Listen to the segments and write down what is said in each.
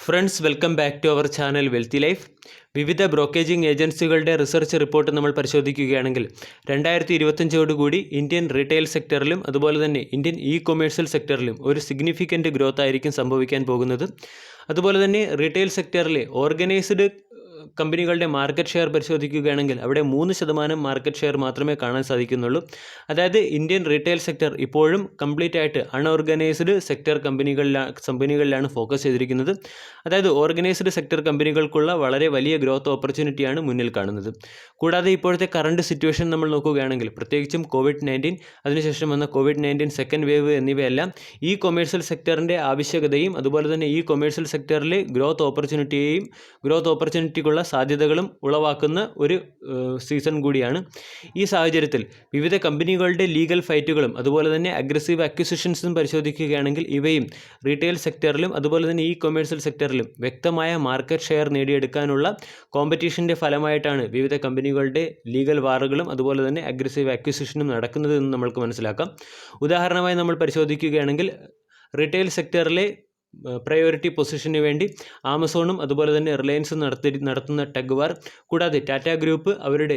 Friends, welcome back to our channel wealthy life. വിവിധ brokerage ഏജൻസികളുടെ research report നമ്മൾ പരിശോധിക്കുകയാണെങ്കിൽ 2025 ഇന്ത്യൻ റീറ്റെയിൽ സെക്ടറിലും അതുപോലെ തന്നെ ഇന്ത്യൻ കൊമേഴ്സ്യൽ സെക്ടറിലും ഒരു സിഗ്നിഫിക്കൻറ്റ് ഗ്രോത്ത് ആയിരിക്കും സംഭവിക്കാൻ പോകുന്നത്. അതുപോലെ തന്നെ റീറ്റെയിൽ സെക്ടറിലെ ഓർഗനൈസ്ഡ് കമ്പനികളുടെ മാർക്കറ്റ് ഷെയർ പരിശോധിക്കുകയാണെങ്കിൽ അവിടെ 3% മാർക്കറ്റ് ഷെയർ മാത്രമേ കാണാൻ സാധിക്കുന്നുള്ളൂ. ഇന്ത്യൻ റീറ്റെയിൽ സെക്ടർ ഇപ്പോഴും കംപ്ലീറ്റ് ആയിട്ട് അൺഓർഗനൈസ്ഡ് സെക്ടർ കമ്പനികളിലാണ് ഫോക്കസ് ചെയ്തിരിക്കുന്നത്. ഓർഗനൈസ്ഡ് സെക്ടർ കമ്പനികൾക്കുള്ള വളരെ വലിയ ഗ്രോത്ത് ഓപ്പർച്യൂണിറ്റിയാണ് മുന്നിൽ കാണുന്നത്. കൂടാതെ ഇപ്പോഴത്തെ കറണ്ട് സിറ്റുവേഷൻ നമ്മൾ നോക്കുകയാണെങ്കിൽ പ്രത്യേകിച്ചും കോവിഡ്-19, അതിനുശേഷം വന്ന കോവിഡ്-19 സെക്കൻഡ് വേവ് എന്നിവയെല്ലാം കൊമേഴ്സ്യൽ സെക്ടറിൻ്റെ ആവശ്യകതയും അതുപോലെ തന്നെ കൊമേഴ്സ്യൽ സെക്ടറിലെ ഗ്രോത്ത് ഓപ്പർച്യൂണിറ്റിക്കുള്ള സാധ്യതകളും ഉളവാക്കുന്ന ഒരു സീസൺ കൂടിയാണ്. ഈ സാഹചര്യത്തിൽ വിവിധ കമ്പനികളുടെ ലീഗൽ ഫൈറ്റുകളും അതുപോലെ തന്നെ അഗ്രസീവ് അക്വിസിഷൻസും പരിശോധിക്കുകയാണെങ്കിൽ ഇവയും റീറ്റെയിൽ സെക്ടറിലും അതുപോലെ തന്നെ കൊമേഴ്സ്യൽ സെക്ടറിലും വ്യക്തമായ മാർക്കറ്റ് ഷെയർ നേടിയെടുക്കാനുള്ള കോമ്പറ്റീഷൻ്റെ ഫലമായിട്ടാണ് വിവിധ കമ്പനികളുടെ ലീഗൽ വാറുകളും അതുപോലെ തന്നെ അഗ്രസീവ് അക്വിസിഷനും നടക്കുന്നത് എന്ന് നമ്മൾക്ക് മനസ്സിലാക്കാം. ഉദാഹരണമായി നമ്മൾ പരിശോധിക്കുകയാണെങ്കിൽ റീറ്റെയിൽ സെക്ടറിലെ പ്രയോറിറ്റി പൊസിഷന് വേണ്ടി ആമസോണും അതുപോലെ തന്നെ റിലയൻസും നടത്തുന്ന ടഗ് വാർ, കൂടാതെ ടാറ്റ ഗ്രൂപ്പ് അവരുടെ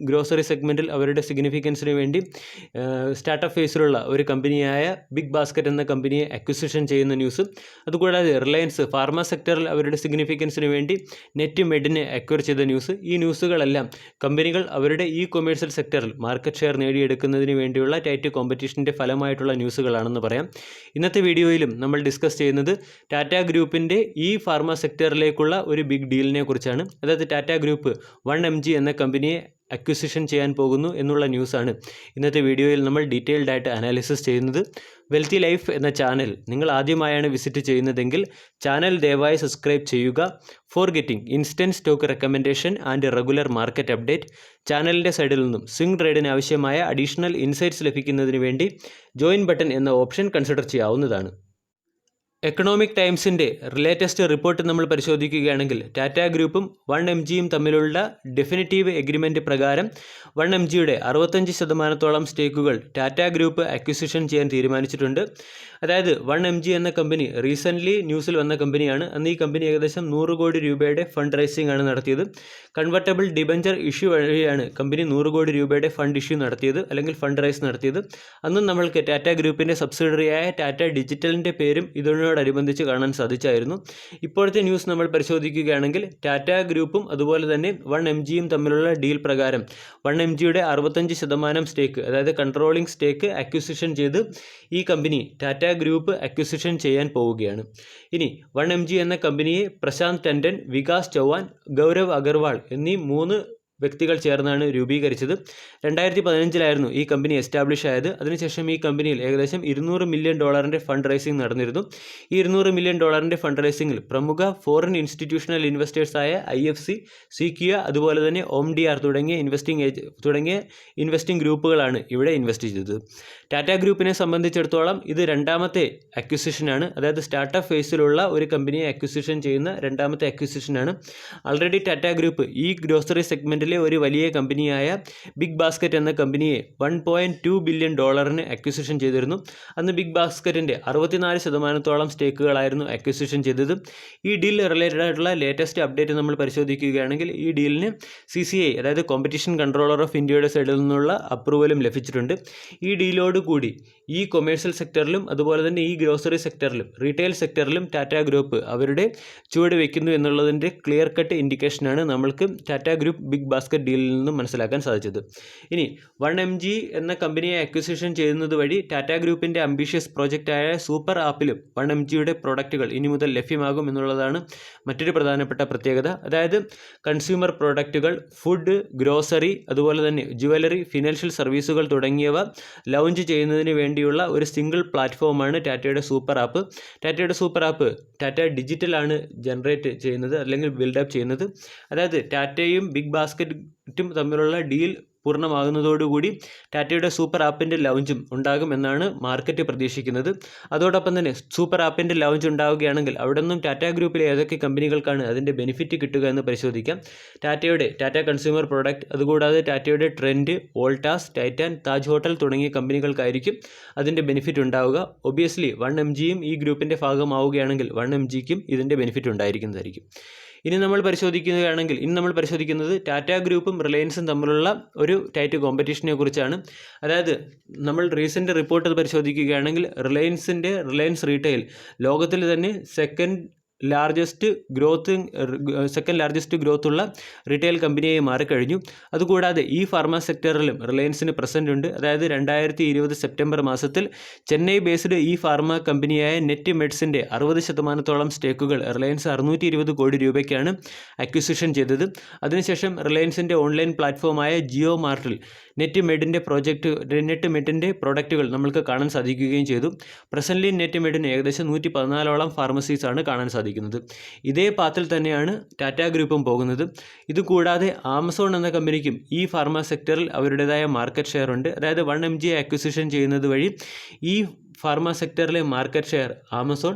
ഗ്രോസറി സെഗ്മെൻറ്റിൽ അവരുടെ സിഗ്നിഫിക്കൻസിന് വേണ്ടി സ്റ്റാർട്ടപ്പ് ഫേസിലുള്ള ഒരു കമ്പനിയായ ബിഗ് ബാസ്ക്കറ്റ് എന്ന കമ്പനിയെ അക്വിസിഷൻ ചെയ്യുന്ന ന്യൂസ്, അതുകൂടാതെ റിലയൻസ് ഫാർമ സെക്ടറിൽ അവരുടെ സിഗ്നിഫിക്കൻസിന് വേണ്ടി നെറ്റ് മെഡിനെ അക്വയർ ചെയ്ത ന്യൂസ്, ഈ ന്യൂസുകളെല്ലാം കമ്പനികൾ അവരുടെ കൊമേഴ്സ്യൽ സെക്ടറിൽ മാർക്കറ്റ് ഷെയർ നേടിയെടുക്കുന്നതിന് വേണ്ടിയുള്ള ടൈറ്റ് കോമ്പറ്റീഷൻ്റെ ഫലമായിട്ടുള്ള ന്യൂസുകളാണെന്ന് പറയാം. ഇന്നത്തെ വീഡിയോയിലും നമ്മൾ ഡിസ്കസ് ചെയ്യുന്നത് ടാറ്റ ഗ്രൂപ്പിൻ്റെ ഫാർമ സെക്ടറിലേക്കുള്ള ഒരു ബിഗ് ഡീലിനെ കുറിച്ചാണ്. ടാറ്റ ഗ്രൂപ്പ് 1mg എന്ന കമ്പനിയെ അക്വിസിഷൻ ചെയ്യാൻ പോകുന്നു എന്നുള്ള ന്യൂസാണ് ഇന്നത്തെ വീഡിയോയിൽ നമ്മൾ ഡീറ്റെയിൽഡ് ആയിട്ട് അനാലിസിസ് ചെയ്യുന്നത്. വെൽത്തി ലൈഫ് എന്ന ചാനൽ നിങ്ങൾ ആദ്യമായാണ് വിസിറ്റ് ചെയ്യുന്നതെങ്കിൽ ചാനൽ ദയവായി സബ്സ്ക്രൈബ് ചെയ്യുക. For getting instant stock recommendation and regular market update, ചാനലിൻ്റെ സൈഡിൽ നിന്നും സ്വിംഗ് ട്രേഡിന് ആവശ്യമായ അഡീഷണൽ ഇൻസൈറ്റ്സ് ലഭിക്കുന്നതിന് വേണ്ടി ജോയിൻ ബട്ടൺ എന്ന ഓപ്ഷൻ കൺസിഡർ ചെയ്യാവുന്നതാണ്. എക്കണോമിക് ടൈംസിൻ്റെ ലേറ്റസ്റ്റ് റിപ്പോർട്ട് നമ്മൾ പരിശോധിക്കുകയാണെങ്കിൽ ടാറ്റ ഗ്രൂപ്പും 1mgയും തമ്മിലുള്ള ഡെഫിനിറ്റീവ് എഗ്രിമെൻറ്റ് പ്രകാരം 1mgയുടെ 65% സ്റ്റേക്കുകൾ ടാറ്റ ഗ്രൂപ്പ് അക്വിസിഷൻ ചെയ്യാൻ തീരുമാനിച്ചിട്ടുണ്ട്. 1mg എന്ന കമ്പനി റീസെൻ്റ്ലി ന്യൂസിൽ വന്ന കമ്പനിയാണ്. അന്ന് ഈ കമ്പനി ഏകദേശം 100 കോടി രൂപയുടെ ഫണ്ട് റൈസിംഗ് ആണ് നടത്തിയത്. കൺവെർട്ടബിൾ ഡിബഞ്ചർ ഇഷ്യൂ വഴിയാണ് കമ്പനി 100 കോടി രൂപയുടെ ഫണ്ട് ഇഷ്യൂ നടത്തിയത് അല്ലെങ്കിൽ ഫണ്ട് റൈസ് നടത്തിയത്. അന്നും നമ്മൾക്ക് ടാറ്റ ഗ്രൂപ്പിൻ്റെ സബ്സിഡറിയായ ടാറ്റ ഡിജിറ്റലിൻ്റെ പേരും ഇതിനോടനുബന്ധിച്ച് കാണാൻ സാധിച്ചായിരുന്നു. ഇപ്പോഴത്തെ ന്യൂസ് നമ്മൾ പരിശോധിക്കുകയാണെങ്കിൽ ടാറ്റ ഗ്രൂപ്പും അതുപോലെ തന്നെ 1mgയും തമ്മിലുള്ള ഡീൽ പ്രകാരം 1mgയുടെ 65% സ്റ്റേക്ക് കൺട്രോളിംഗ് സ്റ്റേക്ക് അക്വിസിഷൻ ചെയ്ത് ഈ കമ്പനി ടാറ്റ ഗ്രൂപ്പ് അക്വിസിഷൻ ചെയ്യാൻ പോവുകയാണ്. ഇനി 1mg എന്ന കമ്പനിയെ പ്രശാന്ത് ടണ്ടൻ, വികാസ് ചൗഹാൻ, ഗൗരവ് അഗർവാൾ എന്നീ 3 വ്യക്തികൾ ചേർന്നാണ് രൂപീകരിച്ചത്. 2015 ഈ കമ്പനി എസ്റ്റാബ്ലിഷ് ആയത്. അതിനുശേഷം ഈ കമ്പനിയിൽ ഏകദേശം $200 മില്യൺ ഫണ്ട് റൈസിംഗ് നടന്നിരുന്നു. ഈ $200 മില്യൺ ഫണ്ട് റൈസിംഗിൽ പ്രമുഖ ഫോറിൻ ഇൻസ്റ്റിറ്റ്യൂഷണൽ ഇൻവെസ്റ്റേഴ്സായ IFC, സിക്വിയ അതുപോലെ തന്നെ OMDR തുടങ്ങിയ ഇൻവെസ്റ്റിംഗ് ഗ്രൂപ്പുകളാണ് ഇവിടെ ഇൻവെസ്റ്റ് ചെയ്തത്. ടാറ്റ ഗ്രൂപ്പിനെ സംബന്ധിച്ചിടത്തോളം ഇത് രണ്ടാമത്തെ അക്വിസിഷനാണ്. സ്റ്റാർട്ടപ്പ് ഫേസിലുള്ള ഒരു കമ്പനിയെ അക്വിസിഷൻ ചെയ്യുന്ന രണ്ടാമത്തെ അക്വിസിഷനാണ്. ആൾറെഡി ടാറ്റ ഗ്രൂപ്പ് ഗ്രോസറി സെഗ്മെൻറ്റിൽ ഒരു വലിയ കമ്പനിയായ ബിഗ് ബാസ്ക്കറ്റ് എന്ന കമ്പനിയെ $1.2 ബില്യൺ അക്വിസിഷൻ ചെയ്തിരുന്നു. അന്ന് ബിഗ് ബാസ്ക്കറ്റിൻ്റെ 64% സ്റ്റേക്കുകളായിരുന്നു അക്വിസിഷൻ ചെയ്തത്. ഈ ഡീൽ റിലേറ്റഡ് ആയിട്ടുള്ള ലേറ്റസ്റ്റ് അപ്ഡേറ്റ് നമ്മൾ പരിശോധിക്കുകയാണെങ്കിൽ ഈ ഡീലിന് CCI കോമ്പറ്റീഷൻ കൺട്രോളർ ഓഫ് ഇന്ത്യയുടെ സൈഡിൽ നിന്നുള്ള അപ്രൂവലും ലഭിച്ചിട്ടുണ്ട്. ഈ ഡീലോട് കൂടി കൊമേഴ്സ്യൽ സെക്ടറിലും അതുപോലെ തന്നെ ഗ്രോസറി സെക്ടറിലും റീറ്റെയിൽ സെക്ടറിലും ടാറ്റ ഗ്രൂപ്പ് അവരുടെ ചുവട് വയ്ക്കുന്നു എന്നുള്ളതിൻ്റെ ക്ലിയർ കട്ട് ഇൻഡിക്കേഷനാണ് നമ്മൾക്ക് ടാറ്റ ഗ്രൂപ്പ് ബിഗ് ബാസ്ക്കറ്റ് ഡീലിൽ നിന്നും മനസ്സിലാക്കാൻ സാധിച്ചത്. ഇനി 1mg എന്ന കമ്പനിയെ അക്വിസിഷൻ ചെയ്യുന്നത് വഴി ടാറ്റ ഗ്രൂപ്പിൻ്റെ അംബീഷ്യസ് പ്രോജക്റ്റായ സൂപ്പർ ആപ്പിലും 1mgയുടെ പ്രോഡക്റ്റുകൾ ഇനി മുതൽ ലഭ്യമാകും എന്നുള്ളതാണ് മറ്റൊരു പ്രധാനപ്പെട്ട പ്രത്യേകത. കൺസ്യൂമർ പ്രോഡക്റ്റുകൾ, ഫുഡ്, ഗ്രോസറി അതുപോലെ തന്നെ ജുവലറി, ഫിനാൻഷ്യൽ സർവീസുകൾ തുടങ്ങിയവ ലോഞ്ച് ചെയ്യുന്നതിന് വേണ്ടിയുള്ള ഒരു സിംഗിൾ പ്ലാറ്റ്ഫോമാണ് ടാറ്റയുടെ സൂപ്പർ ആപ്പ്. ടാറ്റയുടെ സൂപ്പർ ആപ്പ് ടാറ്റ ഡിജിറ്റലാണ് ജനറേറ്റ് ചെയ്യുന്നത് അല്ലെങ്കിൽ ബിൽഡപ്പ് ചെയ്യുന്നത്. ടാറ്റയും ബിഗ് ബാസ്ക്കറ്റും തമ്മിലുള്ള ഡീൽ പൂർണ്ണമാകുന്നതോടുകൂടി ടാറ്റയുടെ സൂപ്പർ ആപ്പിൻ്റെ ലോഞ്ചും ഉണ്ടാകുമെന്നാണ് മാർക്കറ്റ് പ്രതീക്ഷിക്കുന്നത്. അതോടൊപ്പം തന്നെ സൂപ്പർ ആപ്പിൻ്റെ ലോഞ്ച് ഉണ്ടാവുകയാണെങ്കിൽ അവിടെ നിന്നും ടാറ്റ ഗ്രൂപ്പിലെ ഏതൊക്കെ കമ്പനികൾക്കാണ് അതിൻ്റെ ബെനിഫിറ്റ് കിട്ടുക എന്ന് പരിശോധിക്കാം. ടാറ്റ കൺസ്യൂമർ പ്രോഡക്റ്റ്, അതുകൂടാതെ ടാറ്റയുടെ trend, Voltas, Titan, Taj hotel തുടങ്ങിയ കമ്പനികൾക്കായിരിക്കും അതിൻ്റെ ബെനിഫിറ്റ് ഉണ്ടാവുക. ഒബിയസ്ലി 1mgയും ഈ ഗ്രൂപ്പിൻ്റെ ഭാഗമാവുകയാണെങ്കിൽ 1mgക്കും ഇതിൻ്റെ ബെനിഫിറ്റ് ഉണ്ടായിരിക്കുന്നതായിരിക്കും. ഇനി നമ്മൾ പരിശോധിക്കുന്നത് ടാറ്റ ഗ്രൂപ്പും റിലയൻസും തമ്മിലുള്ള ഒരു ടൈറ്റ് കോമ്പറ്റീഷനെ കുറിച്ചാണ്. അതായത് നമ്മൾ റീസെൻ്റ് റിപ്പോർട്ട് പരിശോധിക്കുകയാണെങ്കിൽ റിലയൻസ് റീറ്റെയിൽ ലോകത്തിൽ തന്നെ സെക്കൻഡ് ലാർജസ്റ്റ് ഗ്രോത്ത് ഉള്ള റീറ്റെയിൽ കമ്പനിയായി മാറിക്കഴിഞ്ഞു. അതുകൂടാതെ ഈ ഫാർമ സെക്ടറിലും റിലയൻസിന് പ്രസൻ്റ് ഉണ്ട്. അതായത് 2020 സെപ്റ്റംബർ മാസത്തിൽ ചെന്നൈ ബേസ്ഡ് ഈ ഫാർമ കമ്പനിയായ നെറ്റ് മെഡ്സിൻ്റെ 60% സ്റ്റേക്കുകൾ റിലയൻസ് 620 കോടി രൂപയ്ക്കാണ് അക്വിസിഷൻ ചെയ്തത്. അതിനുശേഷം റിലയൻസിൻ്റെ ഓൺലൈൻ പ്ലാറ്റ്ഫോമായ ജിയോ മാർട്ടിൽ നെറ്റ് മെഡിൻ്റെ പ്രോഡക്റ്റുകൾ നമ്മൾക്ക് കാണാൻ സാധിക്കുകയും ചെയ്തു. പ്രസൻ്റ്ലി നെറ്റ് മെഡിന് ഏകദേശം 114ഓളം ഫാർമസീസാണ് കാണാൻ സാധിക്കുന്നത്. ഇതേ പാത്തിൽ തന്നെയാണ് ടാറ്റ ഗ്രൂപ്പും പോകുന്നത്. ഇതുകൂടാതെ ആമസോൺ എന്ന കമ്പനിക്കും ഈ ഫാർമ സെക്ടറിൽ അവരുടേതായ മാർക്കറ്റ് ഷെയർ ഉണ്ട്. അതായത് 1mg അക്വിസിഷൻ ചെയ്യുന്നത് വഴി ഈ ഫാർമ സെക്ടറിലെ മാർക്കറ്റ് ഷെയർ ആമസോൺ,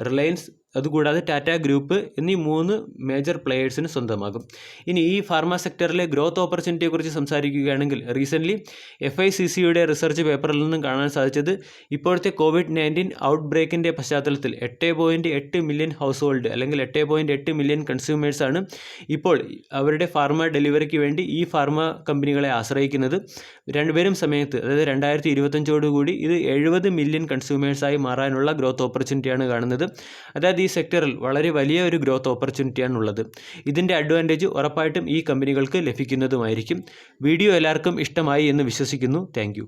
റിലയൻസ്, അതുകൂടാതെ ടാറ്റ ഗ്രൂപ്പ് എന്നീ 3 മേജർ പ്ലെയേഴ്സിന് സ്വന്തമാകും. ഇനി ഈ ഫാർമ സെക്ടറിലെ ഗ്രോത്ത് ഓപ്പർച്യൂണിറ്റിയെക്കുറിച്ച് സംസാരിക്കുകയാണെങ്കിൽ റീസെൻ്റ്ലി FICCയുടെ റിസർച്ച് പേപ്പറിൽ നിന്നും കാണാൻ സാധിച്ചത് ഇപ്പോഴത്തെ COVID-19 ഔട്ട് ബ്രേക്കിൻ്റെ പശ്ചാത്തലത്തിൽ 8.8 മില്യൺ ഹൗസ് ഹോൾഡ് അല്ലെങ്കിൽ 8.8 മില്യൺ കൺസ്യൂമേഴ്സാണ് ഇപ്പോൾ അവരുടെ ഫാർമ ഡെലിവറിക്ക് വേണ്ടി ഈ ഫാർമ കമ്പനികളെ ആശ്രയിക്കുന്നത്. രണ്ടുപേരും സമയത്ത്, അതായത് 2025 ഇത് 70 മില്യൺ കൺസ്യൂമേഴ്സായി മാറാനുള്ള ഗ്രോത്ത് ഓപ്പർച്യൂണിറ്റിയാണ് കാണുന്നത്. അതായത് ഈ സെക്ടറിൽ വളരെ വലിയ ഒരു ഗ്രോത്ത് ഓപ്പർച്യൂണിറ്റിയാണുള്ളത്. ഇതിൻ്റെ അഡ്വാൻറ്റേജ് ഉറപ്പായിട്ടും ഈ കമ്പനികൾക്ക് ലഭിക്കുന്നതുമായിരിക്കും. വീഡിയോ എല്ലാവർക്കും ഇഷ്ടമായി എന്ന് വിശ്വസിക്കുന്നു. താങ്ക്